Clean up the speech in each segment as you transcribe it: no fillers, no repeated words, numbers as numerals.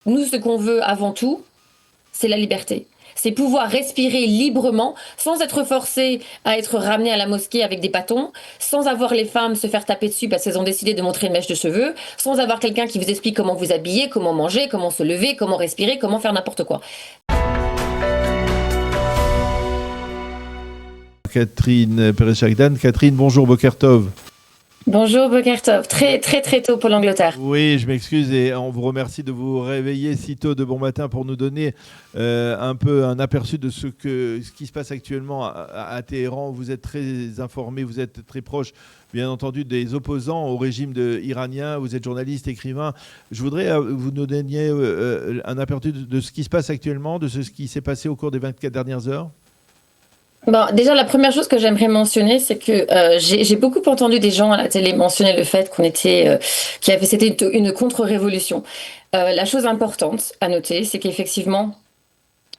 Nous, ce qu'on veut avant tout, c'est la liberté. C'est pouvoir respirer librement sans être forcé à être ramené à la mosquée avec des bâtons, sans avoir les femmes se faire taper dessus parce qu'elles ont décidé de montrer une mèche de cheveux, sans avoir quelqu'un qui vous explique comment vous habiller, comment manger, comment se lever, comment respirer, comment faire n'importe quoi. Catherine Perez-Chagdan. Catherine, bonjour, Boker Tov. Bonjour Bokertov, très très très tôt pour l'Angleterre. Oui, je m'excuse et on vous remercie de vous réveiller si tôt de bon matin pour nous donner un peu un aperçu de ce qui se passe actuellement à Téhéran. Vous êtes très informé, vous êtes très proche, bien entendu, des opposants au régime iranien. Vous êtes journaliste, écrivain. Je voudrais vous nous donniez un aperçu de ce qui se passe actuellement, de ce qui s'est passé au cours des 24 dernières heures. Bon, déjà, la première chose que j'aimerais mentionner, c'est que j'ai beaucoup entendu des gens à la télé mentionner le fait c'était une contre-révolution. La chose importante à noter, c'est qu'effectivement,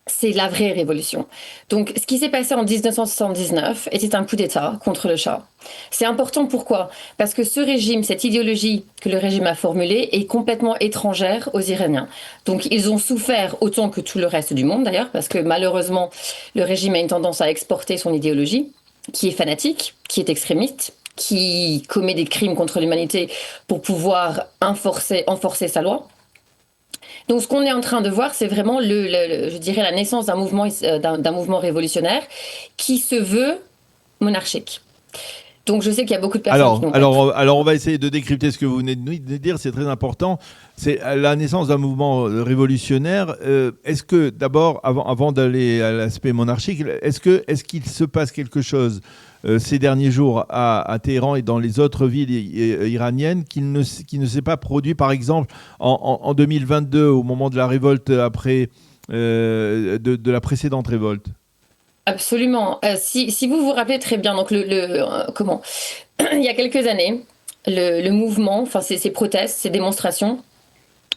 c'est la vraie révolution. Donc, ce qui s'est passé en 1979 était un coup d'État contre le Shah. C'est important pourquoi? Parce que ce régime, cette idéologie que le régime a formulée est complètement étrangère aux Iraniens. Donc, ils ont souffert autant que tout le reste du monde d'ailleurs, parce que malheureusement, le régime a une tendance à exporter son idéologie, qui est fanatique, qui est extrémiste, qui commet des crimes contre l'humanité pour pouvoir enforcer sa loi. Donc, ce qu'on est en train de voir, c'est vraiment je dirais, la naissance d'un mouvement révolutionnaire qui se veut monarchique. Donc, je sais qu'il y a beaucoup de personnes qui Alors, n'ont pas alors, alors, on va essayer de décrypter ce que vous venez de dire, c'est très important. C'est la naissance d'un mouvement révolutionnaire. Est-ce que, d'abord, avant d'aller à l'aspect monarchique, est-ce qu'il se passe quelque chose ces derniers jours à Téhéran et dans les autres villes iraniennes qui ne s'est pas produit, par exemple, en 2022, au moment de la révolte après, de la précédente révolte? absolument. Si vous vous rappelez très bien, donc comment il y a quelques années, le mouvement, enfin ces protestes, ces démonstrations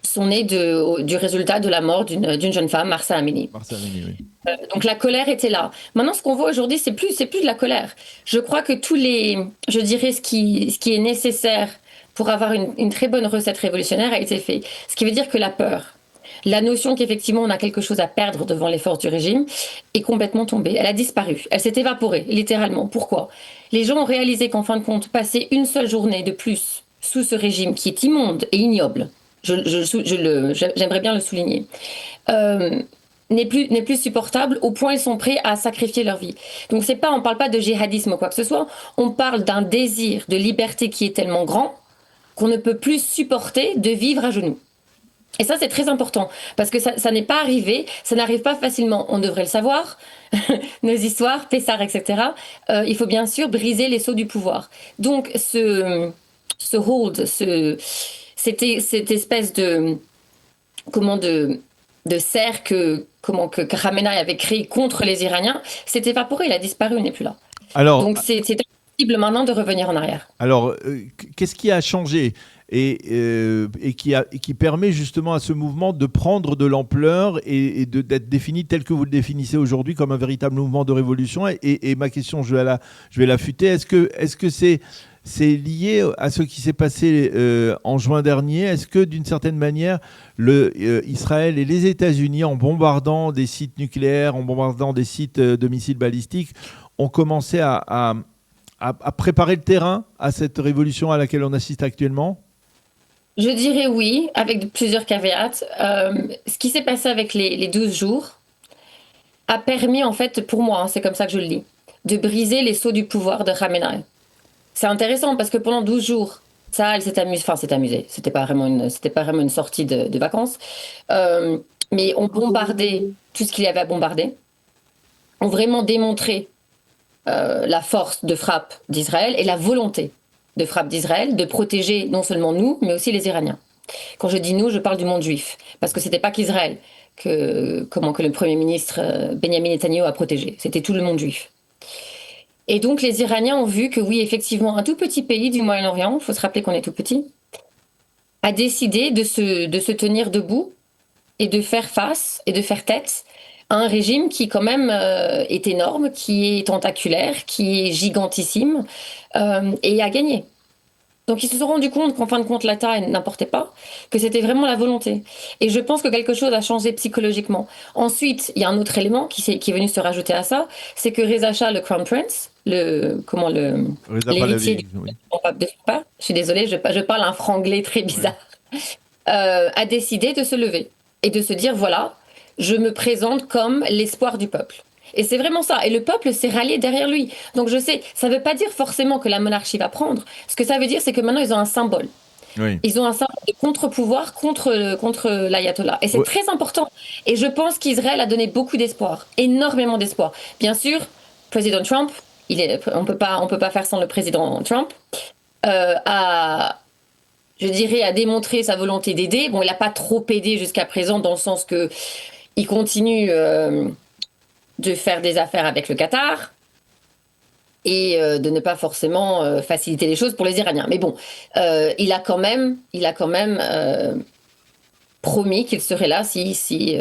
sont nées du résultat de la mort d'une jeune femme, Marsa Amini. Marsa Amini, oui. Donc la colère était là. Maintenant, ce qu'on voit aujourd'hui, c'est plus de la colère. Je crois que je dirais ce qui est nécessaire pour avoir une très bonne recette révolutionnaire a été fait. Ce qui veut dire que la peur, la notion qu'effectivement on a quelque chose à perdre devant les forces du régime est complètement tombée. Elle a disparu. Elle s'est évaporée, littéralement. Pourquoi? Les gens ont réalisé qu'en fin de compte, passer une seule journée de plus sous ce régime qui est immonde et ignoble, j'aimerais bien le souligner, euh, n'est plus supportable au point ils sont prêts à sacrifier leur vie. Donc on parle pas de djihadisme ou quoi que ce soit, on parle d'un désir de liberté qui est tellement grand qu'on ne peut plus supporter de vivre à genoux. Et ça, c'est très important, parce que ça n'est pas arrivé, ça n'arrive pas facilement. On devrait le savoir, nos histoires, Pessar, etc. Il faut bien sûr briser les sceaux du pouvoir. Donc, ce hold, cette espèce comment de cercle que Khamenei avait créé contre les Iraniens, s'est évaporé, il a disparu, il n'est plus là. Alors, Donc, c'est impossible maintenant de revenir en arrière. Alors, qu'est-ce qui a changé et qui permet justement à ce mouvement de prendre de l'ampleur et d'être défini tel que vous le définissez aujourd'hui comme un véritable mouvement de révolution? Et ma question, je vais l'affûter. Est-ce que c'est lié à ce qui s'est passé en juin dernier? Est-ce que d'une certaine manière, Israël et les États-Unis, en bombardant des sites nucléaires, en bombardant des sites de missiles balistiques, ont commencé à préparer le terrain à cette révolution à laquelle on assiste actuellement? Je dirais oui, avec plusieurs caveats. Ce qui s'est passé avec les 12 jours a permis, en fait, pour moi, hein, c'est comme ça que je le lis, de briser les sceaux du pouvoir de Khamenei. C'est intéressant parce que pendant 12 jours, ça, elle s'est amusée, enfin, s'est amusée. C'était pas vraiment une sortie de vacances. Euh, mais on bombardait tout ce qu'il y avait à bombarder. On vraiment démontré la force de frappe d'Israël et la volonté de frappe d'Israël de protéger non seulement nous, mais aussi les Iraniens. Quand je dis nous, je parle du monde juif, parce que c'était pas qu'Israël que le Premier ministre Benjamin Netanyahu a protégé, c'était tout le monde juif. Et donc les Iraniens ont vu que oui, effectivement, un tout petit pays du Moyen-Orient, il faut se rappeler qu'on est tout petit, a décidé de se tenir debout et de faire face et de faire tête à un régime qui quand même est énorme, qui est tentaculaire, qui est gigantissime et a gagné. Donc ils se sont rendus compte qu'en fin de compte, la taille n'importait pas, que c'était vraiment la volonté. Et je pense que quelque chose a changé psychologiquement. Ensuite, il y a un autre élément qui est venu se rajouter à ça, c'est que Reza Shah, le Crown Prince, Reza l'héritier Pahlavi, oui. de son père, je suis désolée, je parle un franglais très Ouais. bizarre, a décidé de se lever et de se dire, voilà, je me présente comme l'espoir du peuple. Et c'est vraiment ça. Et le peuple s'est rallié derrière lui. Donc je sais, ça ne veut pas dire forcément que la monarchie va prendre. Ce que ça veut dire, c'est que maintenant, ils ont un symbole. Oui. Ils ont un symbole de contre-pouvoir contre l'ayatollah. Et c'est Ouais. très important. Et je pense qu'Israël a donné beaucoup d'espoir, énormément d'espoir. Bien sûr, président Trump, on peut pas faire sans le président Trump, je dirais, a démontré sa volonté d'aider. Bon, il n'a pas trop aidé jusqu'à présent dans le sens que il continue de faire des affaires avec le Qatar et de ne pas forcément faciliter les choses pour les Iraniens. Mais bon, il a quand même promis qu'il serait là si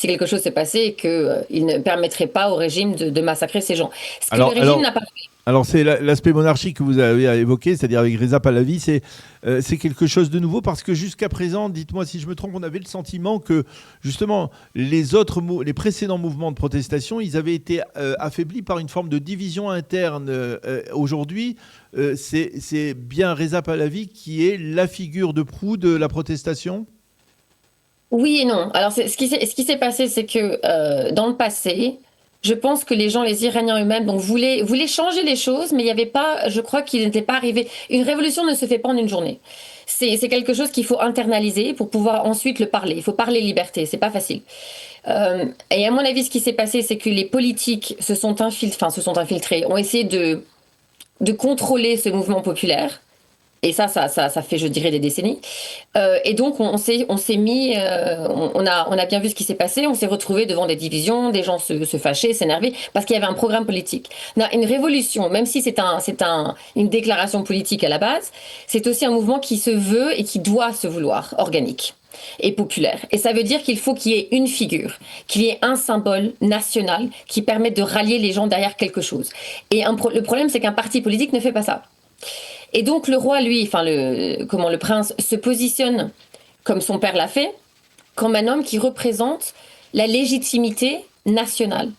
quelque chose se passait et qu'il ne permettrait pas au régime de massacrer ces gens. Ce que le Alors, régime n'a alors, pas. alors c'est l'aspect monarchique que vous avez évoqué, c'est-à-dire avec Reza Pahlavi, c'est quelque chose de nouveau parce que jusqu'à présent, dites-moi si je me trompe, on avait le sentiment que justement les précédents mouvements de protestation, ils avaient été affaiblis par une forme de division interne. Aujourd'hui, c'est bien Reza Pahlavi qui est la figure de proue de la protestation. Oui et non. Alors, ce qui s'est passé, c'est que dans le passé, je pense que les gens, les Iraniens eux-mêmes, donc, voulaient changer les choses, mais il n'y avait pas, je crois qu'il n'était pas arrivé. Une révolution ne se fait pas en une journée. C'est quelque chose qu'il faut internaliser pour pouvoir ensuite le parler. Il faut parler liberté, c'est pas facile. Et à mon avis, ce qui s'est passé, c'est que les politiques se sont infiltrés, ont essayé de contrôler ce mouvement populaire. Et ça fait, je dirais, des décennies. Et donc, on s'est mis, on a bien vu ce qui s'est passé. On s'est retrouvé devant des divisions, des gens se fâcher, s'énerver, parce qu'il y avait un programme politique. Non, une révolution, même si une déclaration politique à la base, c'est aussi un mouvement qui se veut et qui doit se vouloir organique et populaire. Et ça veut dire qu'il faut qu'il y ait une figure, qu'il y ait un symbole national qui permette de rallier les gens derrière quelque chose. Et le problème, c'est qu'un parti politique ne fait pas ça. Et donc le roi, lui, enfin le prince, se positionne comme son père l'a fait, comme un homme qui représente la légitimité nationale.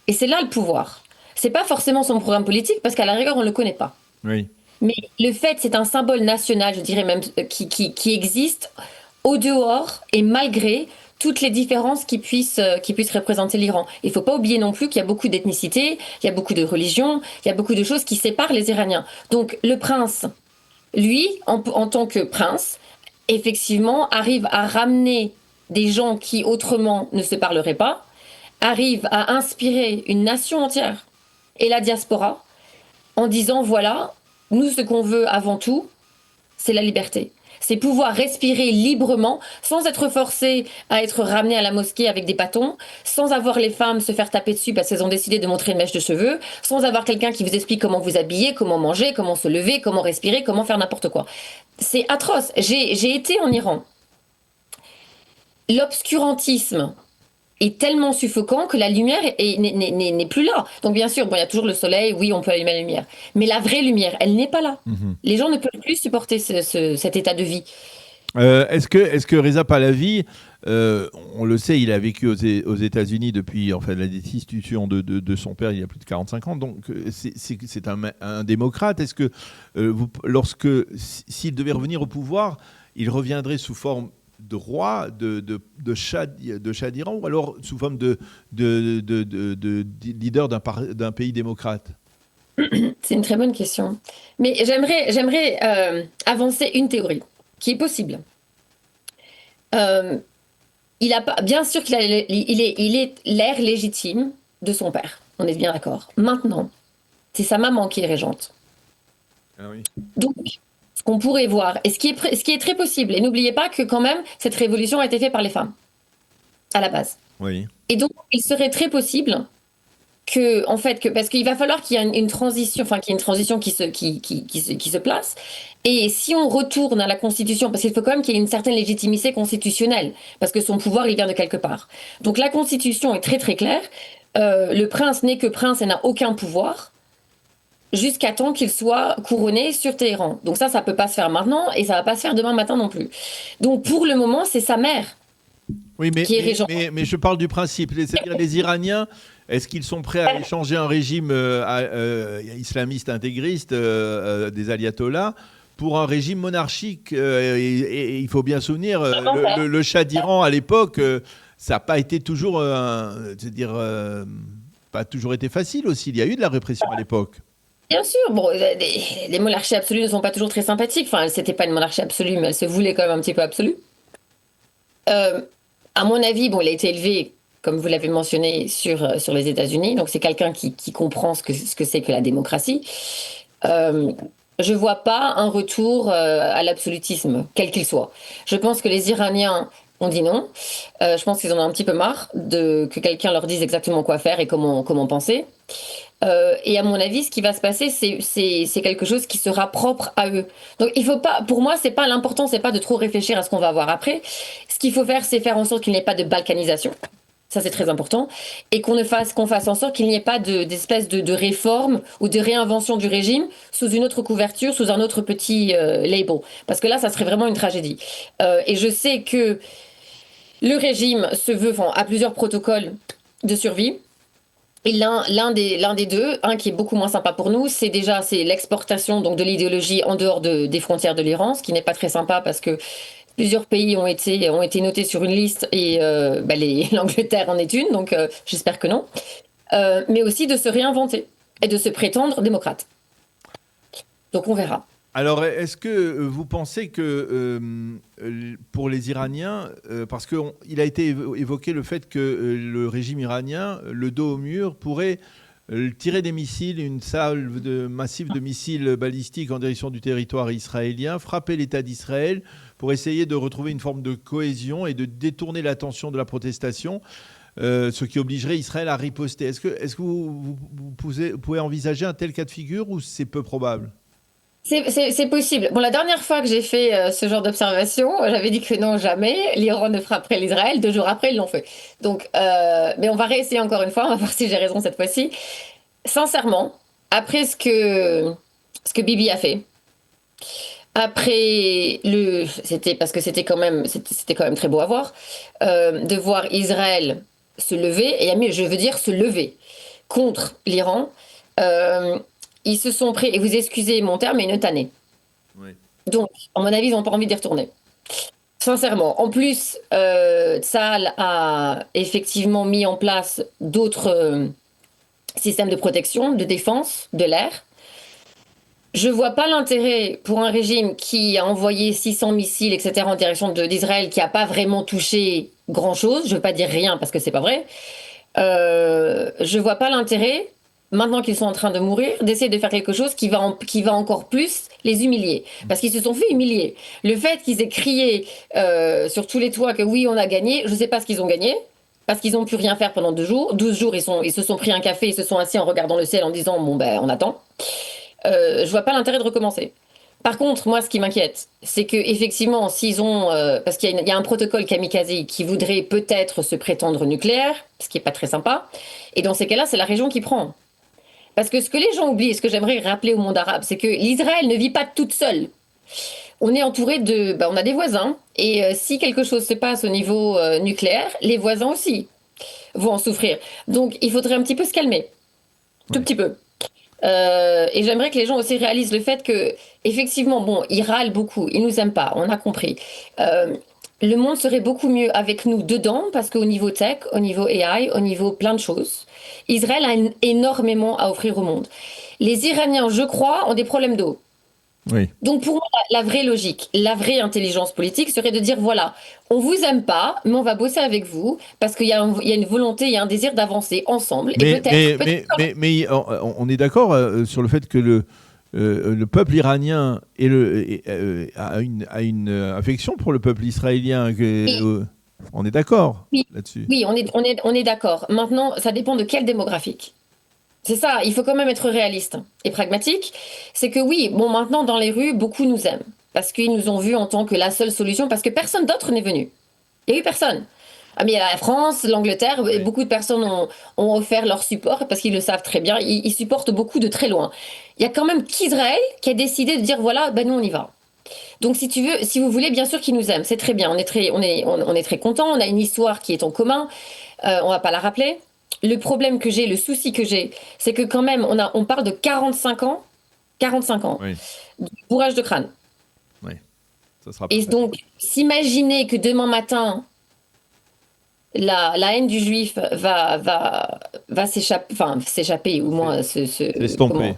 Et c'est là le pouvoir. C'est pas forcément son programme politique parce qu'à la rigueur on le connaît pas. Oui. Mais le fait, c'est un symbole national, je dirais même, qui existe au dehors et malgré toutes les différences qui puissent représenter l'Iran. Il ne faut pas oublier non plus qu'il y a beaucoup d'ethnicités, il y a beaucoup de religions, il y a beaucoup de choses qui séparent les Iraniens. Donc le prince, lui, en tant que prince, effectivement, arrive à ramener des gens qui autrement ne se parleraient pas, arrive à inspirer une nation entière et la diaspora en disant, voilà, nous, ce qu'on veut avant tout, c'est la liberté. C'est pouvoir respirer librement, sans être forcé à être ramené à la mosquée avec des bâtons, sans avoir les femmes se faire taper dessus parce qu'elles ont décidé de montrer une mèche de cheveux, sans avoir quelqu'un qui vous explique comment vous habiller, comment manger, comment se lever, comment respirer, comment faire n'importe quoi. C'est atroce. J'ai été en Iran. L'obscurantisme est tellement suffocant que la lumière n'est plus là. Donc bien sûr, bon, il y a toujours le soleil, oui, on peut allumer la lumière. Mais la vraie lumière, elle n'est pas là. Mhm. Les gens ne peuvent plus supporter cet état de vie. Est-ce que Reza Pahlavi, on le sait, il a vécu aux États-Unis depuis enfin, la destitution de son père il y a plus de 45 ans, donc c'est un démocrate. Est-ce que s'il devait revenir au pouvoir, il reviendrait sous forme de roi, de Shah d'Iran, ou alors sous forme de leader d'un pays démocrate? C'est une très bonne question. Mais j'aimerais avancer une théorie qui est possible. Euh, il a pas, bien sûr il est l'heir légitime de son père. On est bien d'accord. Maintenant, c'est sa maman qui est régente. Ah oui. Donc, ce qu'on pourrait voir, et ce qui est très possible, et n'oubliez pas que quand même, cette révolution a été faite par les femmes, à la base. Oui. Et donc, il serait très possible parce qu'il va falloir qu'il y ait une transition, enfin qu'il y ait une transition qui se place. Et si on retourne à la Constitution, parce qu'il faut quand même qu'il y ait une certaine légitimité constitutionnelle, parce que son pouvoir, il vient de quelque part. Donc la Constitution est très très claire. Le prince n'est que prince et n'a aucun pouvoir. jusqu'à temps qu'il soit couronné sur Téhéran. Donc ça peut pas se faire maintenant et ça va pas se faire demain matin non plus. Donc pour le moment, c'est sa mère Oui, qui est régente. je parle du principe. C'est-à-dire les Iraniens, est-ce qu'ils sont prêts à échanger un régime islamiste intégriste des ayatollahs pour un régime monarchique et il faut bien souvenir, le Shah d'Iran à l'époque, ça n'a pas été toujours, c'est-à-dire, pas toujours été facile aussi. Il y a eu de la répression à l'époque. Bien sûr, bon, les monarchies absolues ne sont pas toujours très sympathiques. Enfin, c'était pas une monarchie absolue, mais elle se voulait quand même un petit peu absolue. Euh, à mon avis, bon, il a été élevé, comme vous l'avez mentionné, sur les États-Unis. Donc, c'est quelqu'un qui comprend ce que c'est que la démocratie. Euh, je vois pas un retour à l'absolutisme, quel qu'il soit. Je pense que les Iraniens ont dit non. Je pense qu'ils en ont un petit peu marre que quelqu'un leur dise exactement quoi faire et comment penser. Et à mon avis, ce qui va se passer, c'est quelque chose qui sera propre à eux. Donc, il faut pas, pour moi, c'est pas l'important, c'est pas de trop réfléchir à ce qu'on va avoir après. Ce qu'il faut faire, c'est faire en sorte qu'il n'y ait pas de balkanisation. Ça, c'est très important. Et qu'on fasse en sorte qu'il n'y ait pas d'espèce de réforme ou de réinvention du régime sous une autre couverture, sous un autre petit label. Parce que là, ça serait vraiment une tragédie. Et je sais que le régime se veut, enfin, a plusieurs protocoles de survie. Et l'un des deux, un qui est beaucoup moins sympa pour nous, c'est l'exportation donc de l'idéologie en dehors des frontières de l'Iran, ce qui n'est pas très sympa parce que plusieurs pays ont été notés sur une liste et l'Angleterre en est une, donc j'espère que non. Mais aussi de se réinventer et de se prétendre démocrate. Donc on verra. Alors, est-ce que vous pensez que pour les Iraniens, parce qu'il a été évoqué le fait que le régime iranien, le dos au mur, pourrait tirer des missiles, une salve massive de missiles balistiques en direction du territoire israélien, frapper l'État d'Israël pour essayer de retrouver une forme de cohésion et de détourner l'attention de la protestation, ce qui obligerait Israël à riposter. Est-ce que vous pouvez envisager un tel cas de figure ou c'est peu probable? C'est possible. Bon, la dernière fois que j'ai fait ce genre d'observation, j'avais dit que non, jamais, l'Iran ne frapperait l'Israël. 2 jours après, ils l'ont fait. Donc, mais on va réessayer encore une fois, on va voir si j'ai raison cette fois-ci. Sincèrement, après ce que Bibi a fait, après c'était parce que c'était quand même très beau à voir, de voir Israël se lever, et je veux dire se lever contre l'Iran. Euh, Ils se sont pris, et vous excusez mon terme, mais une tannée. Oui. Donc, à mon avis, ils n'ont pas envie d'y retourner. Sincèrement. En plus, Tsahal a effectivement mis en place d'autres systèmes de protection, de défense, de l'air. Je vois pas l'intérêt pour un régime qui a envoyé 600 missiles, etc., en direction d'Israël, qui n'a pas vraiment touché grand-chose. Je veux pas dire rien parce que c'est pas vrai. Je vois pas l'intérêt, maintenant qu'ils sont en train de mourir, d'essayer de faire quelque chose qui va encore plus les humilier. Parce qu'ils se sont fait humilier. Le fait qu'ils aient crié sur tous les toits que oui, on a gagné, je sais pas ce qu'ils ont gagné. Parce qu'ils n'ont pu rien faire pendant 2 jours. 12 jours, ils se sont pris un café, ils se sont assis en regardant le ciel en disant bon ben on attend. Je vois pas l'intérêt de recommencer. Par contre, moi, ce qui m'inquiète, c'est que effectivement, s'ils ont, parce qu'il y a un protocole kamikaze qui voudrait peut-être se prétendre nucléaire, ce qui est pas très sympa, et dans ces cas-là, c'est la région qui prend. Parce que ce que les gens oublient, ce que j'aimerais rappeler au monde arabe, c'est que l'Israël ne vit pas toute seule. On est entouré on a des voisins, et si quelque chose se passe au niveau nucléaire, les voisins aussi vont en souffrir. Donc, il faudrait un petit peu se calmer, tout Oui. petit peu. Et j'aimerais que les gens aussi réalisent le fait que, effectivement, bon, ils râlent beaucoup, ils nous aiment pas, on a compris. Euh, le monde serait beaucoup mieux avec nous dedans, parce qu'au niveau tech, au niveau AI, au niveau plein de choses, Israël a énormément à offrir au monde. Les Iraniens, je crois, ont des problèmes d'eau. Oui. Donc pour moi, la vraie logique, la vraie intelligence politique serait de dire, voilà, on vous aime pas, mais on va bosser avec vous, parce qu'il y a une volonté, il y a un désir d'avancer ensemble, et Mais on est d'accord sur le fait que le peuple iranien a une affection pour le peuple israélien. oui, On est d'accord oui, là-dessus. oui, on est d'accord. Maintenant, ça dépend de quel démographique. C'est ça, il faut quand même être réaliste et pragmatique. C'est que oui, bon, maintenant dans les rues, beaucoup nous aiment parce qu'ils nous ont vus en tant que la seule solution, parce que personne d'autre n'est venu. Il n'y a eu personne. Ah, mais la France, l'Angleterre, et Oui. beaucoup de personnes ont offert leur support parce qu'ils le savent très bien. Ils supportent beaucoup de très loin. Il y a quand même qu'Israël qui a décidé de dire voilà, ben nous on y va. Donc si tu veux, si vous voulez, bien sûr qu'ils nous aiment, c'est très bien. On est très contents. On a une histoire qui est en commun. On va pas la rappeler. Le problème que j'ai, le souci que j'ai, c'est que quand même on parle de 45 ans Oui. de bourrage de crâne. Oui. Ça sera pas Et facile. donc s'imaginer que demain matin la haine du juif va s'échapper, enfin s'échapper ou C'est moins c'est comment estompé.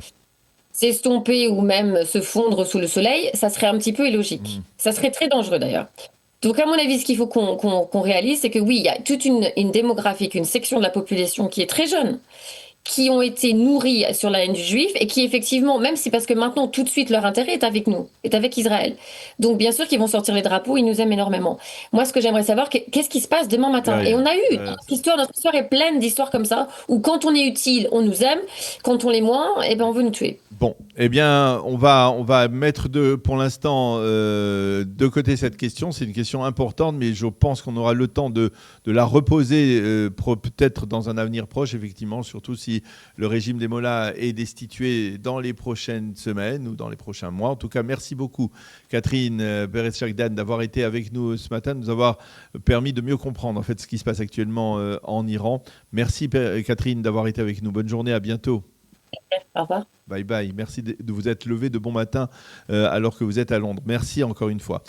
s'estomper ou même se fondre sous le soleil, ça serait un petit peu illogique. Mm. Ça serait très dangereux d'ailleurs. Donc à mon avis, ce qu'il faut qu'on réalise, c'est que oui, il y a toute une démographie, une section de la population qui est très jeune, qui ont été nourris sur la haine du juif et qui effectivement, même si parce que maintenant tout de suite leur intérêt est avec nous, est avec Israël. Donc bien sûr qu'ils vont sortir les drapeaux, ils nous aiment énormément. Moi, ce que j'aimerais savoir, qu'est-ce qui se passe demain matin? Et Derrière. on a eu notre histoire est pleine d'histoires comme ça, où quand on est utile, on nous aime, quand on l'est moins, eh ben on veut nous tuer. Bon, eh bien, on va mettre pour l'instant de côté cette question. C'est une question importante, mais je pense qu'on aura le temps de la reposer peut-être dans un avenir proche, effectivement, surtout si le régime des Mollahs est destitué dans les prochaines semaines ou dans les prochains mois. En tout cas, merci beaucoup, Catherine Perez-Chagdan, d'avoir été avec nous ce matin, de nous avoir permis de mieux comprendre en fait ce qui se passe actuellement en Iran. Merci, Catherine, d'avoir été avec nous. Bonne journée, à bientôt. Au revoir. Bye bye. Merci de vous être levé de bon matin alors que vous êtes à Londres. Merci encore une fois.